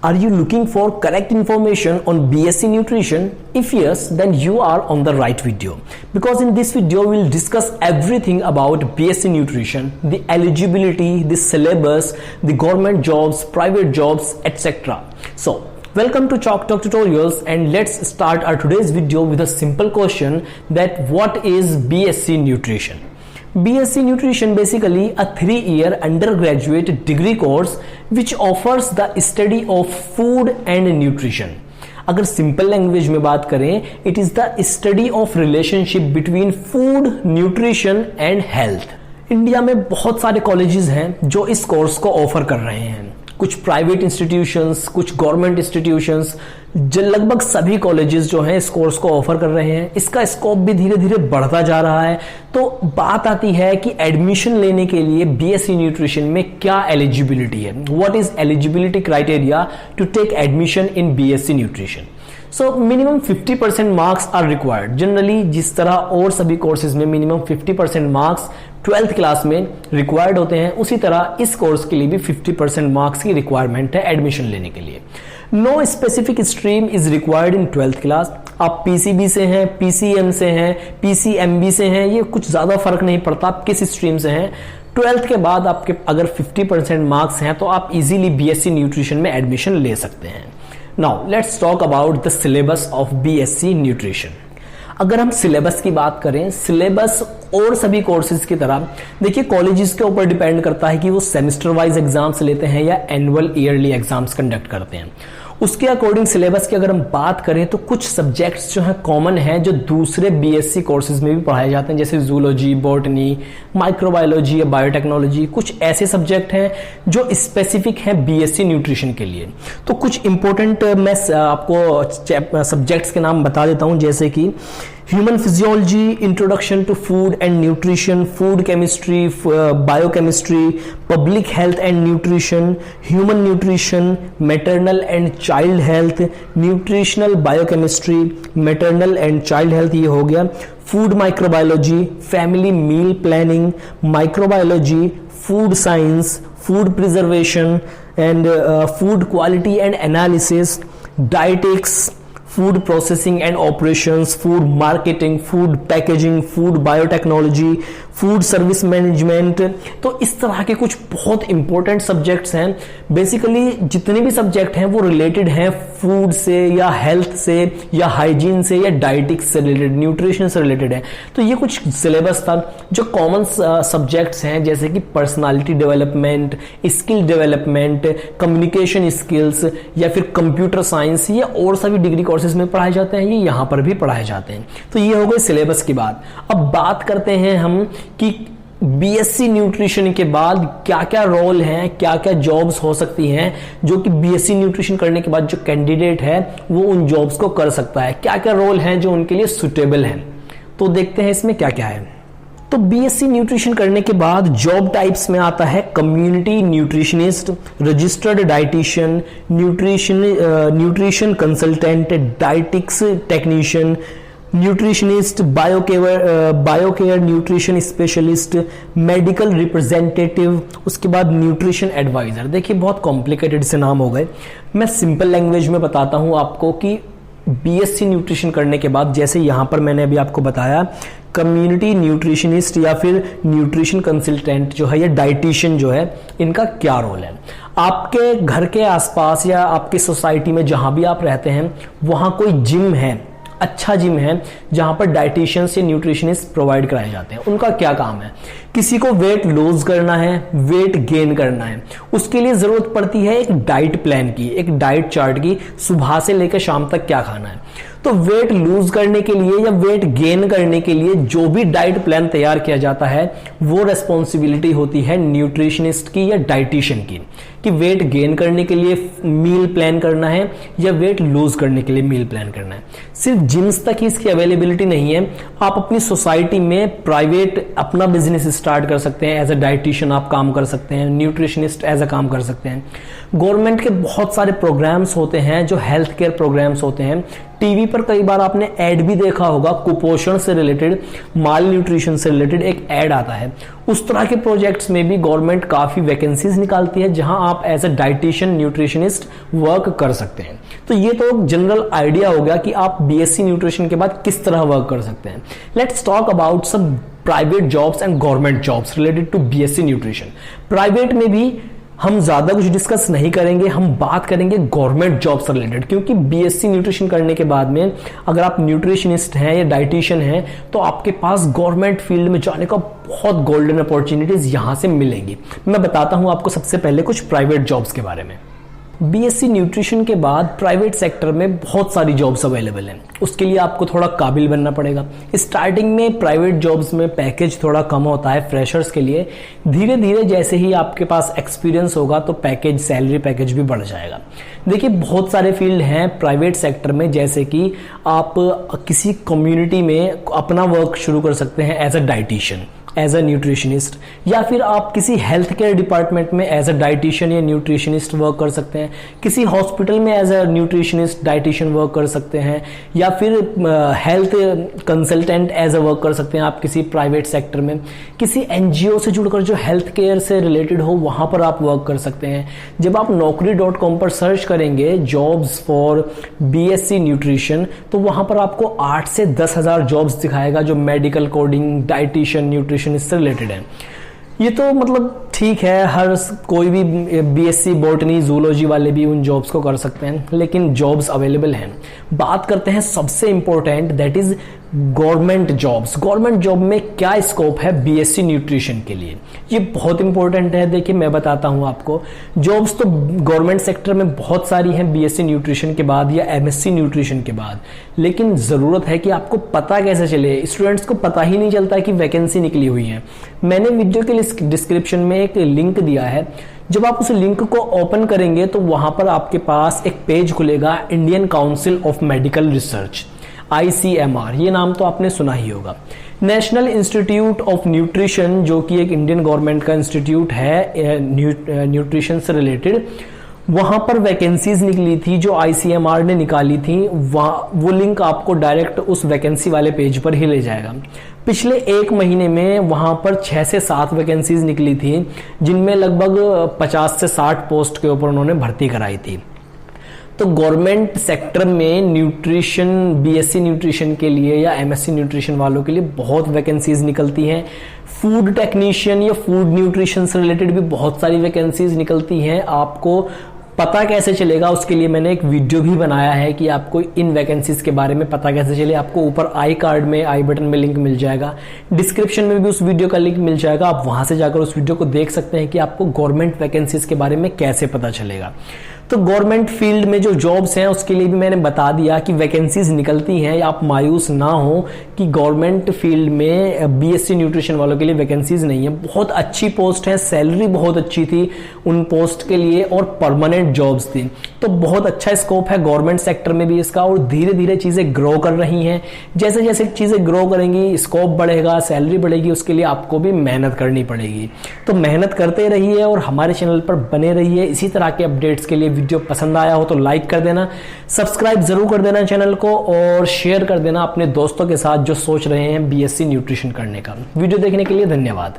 Are you looking for correct information on BSc Nutrition? If yes, then you are on the right video. Because in this video, we'll discuss everything about BSc Nutrition, the eligibility, the syllabus, the government jobs, private jobs, etc. So, welcome to Chalk Talk Tutorials, and let's start our today's video with a simple question that what is BSc Nutrition? BSc Nutrition basically a 3-year undergraduate degree course which offers the study of food and nutrition. अगर simple language में बात करें, it is the study of relationship between food, nutrition and health. India में बहुत सारे colleges हैं जो इस कोर्स को ऑफर कर रहे हैं. कुछ प्राइवेट इंस्टीट्यूशंस, कुछ गवर्नमेंट इंस्टीट्यूशंस, लगभग सभी कॉलेजेस जो हैं इस कोर्स को ऑफर कर रहे हैं. इसका स्कोप भी धीरे धीरे बढ़ता जा रहा है. तो बात आती है कि एडमिशन लेने के लिए बीएससी न्यूट्रिशन में क्या एलिजिबिलिटी है. What is eligibility criteria to take admission in BSc nutrition. So minimum 50% marks are required. Generally जिस तरह और सभी कोर्सेज में मिनिमम 50% मार्क्स 12th क्लास में रिक्वायर्ड होते हैं, उसी तरह इस कोर्स के लिए भी 50% मार्क्स की रिक्वायरमेंट है एडमिशन लेने के लिए. No specific stream is required in 12th class. आप पीसीबी से हैं, पीसीएम से हैं, पीसीएमबी से हैं, ये कुछ ज्यादा फर्क नहीं पड़ता आप किस स्ट्रीम से हैं. 12th के बाद आपके अगर 50% मार्क्स हैं तो आप इजीली बीएससी न्यूट्रिशन में एडमिशन ले सकते हैं. Now let's talk about the syllabus of BSc nutrition. अगर हम सिलेबस की बात करें, सिलेबस और सभी कोर्सेज की तरह देखिए कॉलेजेस के ऊपर डिपेंड करता है कि वो सेमेस्टर वाइज एग्जाम्स लेते हैं या एनुअल ईयरली एग्जाम्स कंडक्ट करते हैं. उसके अकॉर्डिंग सिलेबस की अगर हम बात करें तो कुछ सब्जेक्ट्स जो है कॉमन है जो दूसरे बीएससी कोर्सेज में भी पढ़ाए जाते हैं, जैसे जूलॉजी, बॉटनी, माइक्रोबायोलॉजी या बायोटेक्नोलॉजी. कुछ ऐसे सब्जेक्ट हैं जो स्पेसिफिक हैं बीएससी न्यूट्रिशन के लिए. तो कुछ इंपॉर्टेंट मैं आपको सब्जेक्ट्स के नाम बता देता हूं, जैसे कि human physiology, introduction to food and nutrition, food chemistry, biochemistry, public health and nutrition, human nutrition, maternal and child health, nutritional biochemistry, maternal and child health, ये हो गया. Food microbiology, family meal planning, microbiology, food science, food preservation and food quality and analysis, dietetics, food processing and operations, food marketing, food packaging, food biotechnology, food service management. तो इस तरह के कुछ बहुत important subjects हैं. Basically जितने भी subject हैं वो रिलेटेड हैं फूड से या हेल्थ से या हाइजीन से या डाइटिक्स से रिलेटेड, न्यूट्रिशन से रिलेटेड है. तो ये कुछ सिलेबस था जो कॉमन सब्जेक्ट्स हैं, जैसे कि personality development, skill development, communication skills या फिर कंप्यूटर साइंस, ये और सभी डिग्री कोर्सेज में पढ़ाए जाते हैं, ये यहाँ पर भी पढ़ाए जाते हैं. तो ये हो गई सिलेबस की बात. अब बात करते हैं हम कि बीएससी न्यूट्रिशन के बाद क्या क्या रोल हैं, क्या क्या जॉब्स हो सकती हैं जो कि बीएससी न्यूट्रिशन करने के बाद जो कैंडिडेट है वो उन जॉब्स को कर सकता है. क्या क्या रोल हैं जो उनके लिए सुटेबल हैं, तो देखते हैं इसमें क्या क्या है. तो बीएससी न्यूट्रिशन करने के बाद जॉब टाइप्स में आता है community nutritionist, registered dietitian, nutrition consultant, dietetics technician, nutritionist, biocare nutrition specialist, medical representative, उसके बाद न्यूट्रिशन एडवाइजर. देखिए बहुत कॉम्प्लिकेटेड से नाम हो गए. मैं सिंपल लैंग्वेज में बताता हूं आपको कि बीएससी न्यूट्रिशन करने के बाद, जैसे यहां पर मैंने अभी आपको बताया, कम्युनिटी न्यूट्रिशनिस्ट या फिर न्यूट्रिशन कंसल्टेंट जो है या डाइटिशियन जो है, इनका क्या रोल है. आपके घर के आसपास या आपके सोसाइटी में जहां भी आप रहते हैं वहां कोई जिम है, अच्छा जिम है जहां पर डाइटिशियंस या न्यूट्रिशनिस्ट प्रोवाइड कराए जाते हैं. उनका क्या काम है, किसी को वेट लूज करना है, वेट गेन करना है, उसके लिए जरूरत पड़ती है एक डाइट प्लान की, एक डाइट चार्ट की, सुबह से लेकर शाम तक क्या खाना है. तो वेट लूज करने के लिए या वेट गेन करने के लिए जो भी डाइट प्लान तैयार किया जाता है वो रेस्पॉन्सिबिलिटी होती है न्यूट्रिशनिस्ट की या डाइटिशियन की, कि वेट गेन करने के लिए मील प्लान करना है या वेट लूज करने के लिए मील प्लान करना है. सिर्फ जिम्स तक ही इसकी अवेलेबिलिटी नहीं है. आप अपनी सोसाइटी में प्राइवेट अपना बिजनेस स्टार्ट कर सकते हैं. एज अ डाइटिशियन आप काम कर सकते हैं, न्यूट्रिशनिस्ट एज अ काम कर सकते हैं. गवर्नमेंट के बहुत सारे प्रोग्राम्स होते हैं जो हेल्थ केयर प्रोग्राम्स होते हैं। टीवी पर कई बार आपने ऐड भी देखा होगा, कुपोषण से रिलेटेड, माल न्यूट्रिशन से रिलेटेड एक ऐड आता है। उस तरह के प्रोजेक्ट्स में भी गवर्नमेंट काफी वैकेंसीज निकालती है जहां आप as a dietitian nutritionist work कर सकते हैं। तो ये तो जनरल आइडिया हो गया कि आप बीएससी न्यूट्रिशन के बाद किस तरह वर्क कर सकते हैं। Let's talk about some private jobs and government jobs related to BSc nutrition. Private में भी हम ज्यादा कुछ डिस्कस नहीं करेंगे, हम बात करेंगे गवर्नमेंट जॉब से रिलेटेड, क्योंकि बीएससी न्यूट्रिशन करने के बाद में अगर आप न्यूट्रिशनिस्ट हैं या डाइटिशियन हैं तो आपके पास गवर्नमेंट फील्ड में जाने का बहुत गोल्डन अपॉर्चुनिटीज यहां से मिलेंगी। मैं बताता हूं आपको सबसे पहले कुछ प्राइवेट जॉब्स के बारे में। बीएससी न्यूट्रिशन के बाद प्राइवेट सेक्टर में बहुत सारी जॉब्स अवेलेबल हैं। उसके लिए आपको थोड़ा काबिल बनना पड़ेगा। स्टार्टिंग में प्राइवेट जॉब्स में पैकेज थोड़ा कम होता है फ्रेशर्स के लिए। धीरे धीरे जैसे ही आपके पास एक्सपीरियंस होगा तो पैकेज, सैलरी पैकेज भी बढ़ जाएगा। देखिए, बहुत सारे फील्ड हैं प्राइवेट सेक्टर में, जैसे कि आप किसी कम्युनिटी में अपना वर्क शुरू कर सकते हैं as a dietitian, as a nutritionist, या फिर आप किसी हेल्थ केयर डिपार्टमेंट में एज अ डाइटिशियन या न्यूट्रिशनिस्ट वर्क कर सकते हैं। किसी हॉस्पिटल में as a nutritionist, dietitian work कर सकते हैं, या फिर health consultant as a work कर सकते हैं आप किसी प्राइवेट सेक्टर में। किसी एनजीओ से जुड़कर जो हेल्थ केयर से रिलेटेड हो वहां पर आप वर्क कर सकते हैं। जब आप naukri.com पर सर्च करेंगे जॉब्स फॉर बीएससी न्यूट्रिशन तो वहां पर आपको 8 से 10,000 जॉब्स दिखाएगा जो मेडिकल कोडिंग, डाइटिशियन, न्यूट्रिशन इससे रिलेटेड है। ये तो मतलब ठीक है, हर कोई भी बीएससी बॉटनी, जूलॉजी वाले भी उन जॉब्स को कर सकते हैं, लेकिन जॉब्स अवेलेबल हैं। बात करते हैं सबसे important, that is government jobs. Government job में क्या स्कोप है बीएससी न्यूट्रिशन के लिए, ये बहुत इंपॉर्टेंट है। देखिए, मैं बताता हूं आपको। जॉब्स तो गवर्नमेंट सेक्टर में बहुत सारी हैं बीएससी न्यूट्रिशन के बाद या एमएससी न्यूट्रिशन के बाद, लेकिन जरूरत है कि आपको पता कैसे चले। स्टूडेंट्स को पता ही नहीं चलता कि वैकेंसी निकली हुई है। मैंने वीडियो के डिस्क्रिप्शन में एक लिंक दिया है। जब आप उस लिंक को ओपन करेंगे तो वहां पर आपके पास एक पेज खुलेगा, Indian council of medical research, ICMR। ये नाम तो आपने सुना ही होगा। नेशनल इंस्टीट्यूट ऑफ न्यूट्रिशन, जो कि एक इंडियन गवर्नमेंट का इंस्टीट्यूट है न्यूट्रिशन से रिलेटेड, वहां पर वैकेंसीज निकली थी जो ICMR ने निकाली थी। वो लिंक आपको डायरेक्ट उस वैकेंसी वाले पेज पर ही ले जाएगा। पिछले 1 महीने में वहां पर 6 से 7 वैकेंसीज निकली थी, जिनमें लगभग 50 से 60 पोस्ट के ऊपर उन्होंने भर्ती कराई थी। तो गवर्नमेंट सेक्टर में न्यूट्रिशन, बीएससी न्यूट्रिशन के लिए या एमएससी न्यूट्रिशन वालों के लिए बहुत वैकेंसीज निकलती हैं। फूड टेक्नीशियन या फूड न्यूट्रिशन से रिलेटेड भी बहुत सारी वैकेंसीज निकलती हैं। आपको पता कैसे चलेगा, उसके लिए मैंने एक वीडियो भी बनाया है कि आपको इन वैकेंसीज के बारे में पता कैसे चले। आपको ऊपर आई कार्ड में, आई बटन में लिंक मिल जाएगा, डिस्क्रिप्शन में भी उस वीडियो का लिंक मिल जाएगा। आप वहां से जाकर उस वीडियो को देख सकते हैं कि आपको गवर्नमेंट वैकेंसीज के बारे में कैसे पता चलेगा। तो गवर्नमेंट फील्ड में जो जॉब्स हैं उसके लिए भी मैंने बता दिया कि वैकेंसीज निकलती हैं। आप मायूस ना हो कि गवर्नमेंट फील्ड में बीएससी न्यूट्रिशन वालों के लिए वैकेंसीज नहीं है। बहुत अच्छी पोस्ट है, सैलरी बहुत अच्छी थी उन पोस्ट के लिए और परमानेंट जॉब्स थी। तो बहुत अच्छा स्कोप है गवर्नमेंट सेक्टर में भी इसका, और धीरे धीरे चीजें ग्रो कर रही हैं। जैसे जैसे चीजें ग्रो करेंगी, स्कोप बढ़ेगा, सैलरी बढ़ेगी, उसके लिए आपको भी मेहनत करनी पड़ेगी। तो मेहनत करते रहिए और हमारे चैनल पर बने रहिए। इसी तरह के अपडेट्स के लिए वीडियो पसंद आया हो तो लाइक कर देना, सब्सक्राइब जरूर कर देना चैनल को, और शेयर कर देना अपने दोस्तों के साथ जो सोच रहे हैं बीएससी न्यूट्रिशन करने का। वीडियो देखने के लिए धन्यवाद।